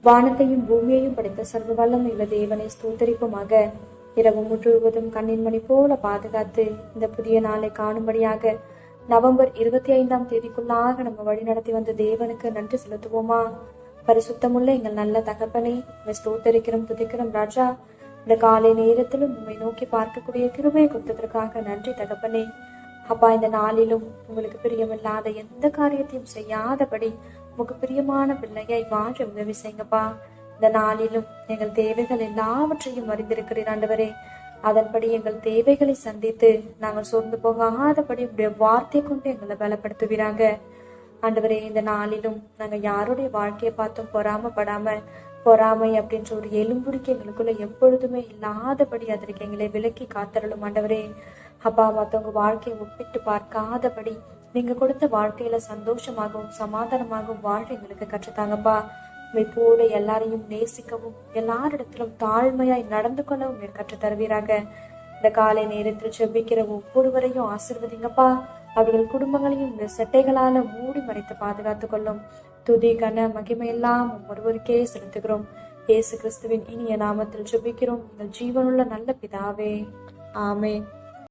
வானத்தையும் பூமியையும் படைத்த சர்வ வல்லமையுள்ள தேவனை ஸ்தோத்தரிப்புமாக. இரவு முழுவதும் கண்ணின் மணி போல பாதுகாத்து இந்த புதிய நாளை காணும்படியாக நவம்பர் 25ஆம் தேதிக்குள்ளாக நம்ம வழி நடத்தி வந்த தேவனுக்கு நன்றி செலுத்துவோமா? பரிசுத்தமுள்ள எங்கள் நல்ல தகப்பனே, ஸ்தோத்தரிக்கிறோம், துதிக்கிறோம் ராஜா. இந்த காலை நேரத்திலும் உண்மை நோக்கி பார்க்கக்கூடிய கிருபையை கொடுத்ததற்காக நன்றி தகப்பனே. அப்பா, இந்த நாளிலும் உங்களுக்கு பிரியமில்லாத எந்த காரியத்தையும் செய்யாதபடி உங்களுக்கு பிரியமான பிள்ளையை வாழ உதவி செய்யுங்கப்பா. இந்த நாளிலும் எங்கள் தேவைகள் எல்லாவற்றையும் அறிந்திருக்கிறீர் ஆண்டவரே. அதன்படி எங்கள் தேவைகளை சந்தித்து நாங்கள் சோர்ந்து போகாதபடி உடைய வார்த்தை கொண்டு எங்களை பலப்படுத்துவீராங்க ஆண்டவரே. இந்த நாளிலும் நாங்கள் யாருடைய வாழ்க்கையை பார்த்தும் பொறாமை அப்படின்ற ஒரு எலும்புடிக்கு எங்களுக்குள்ள எப்பொழுதுமே இல்லாதபடி அதற்கு எங்களை விலக்கி காத்தரலும் ஆண்டவரே. அப்பா, மற்றவங்க வாழ்க்கையை ஒப்பிட்டு பார்க்காதபடி நீங்க கொடுத்த வாழ்க்கையில சந்தோஷமாகவும் சமாதானமாகவும் வாழ எங்களுக்கு கற்றுத்தாங்கப்பா. போல எல்லாரையும் நேசிக்கவும் எல்லாரிடத்திலும் தாழ்மையாய் நடந்து கொள்ளவும் கற்று தருவீராக. இந்த காலை நேரத்தில் செபிக்கிற ஒவ்வொருவரையும் ஆசிர்வதிங்கப்பா. அவர்கள் குடும்பங்களையும் இந்த செட்டைகளால மூடி மறைத்து பாதுகாத்து கொள்ளும். துதி கன மகிமையெல்லாம் ஒருவருக்கே செலுத்துகிறோம். இயேசு கிறிஸ்துவின் இனிய நாமத்தில் செபிக்கிறோம், எங்கள் ஜீவனுள்ள நல்ல பிதாவே, ஆமென்.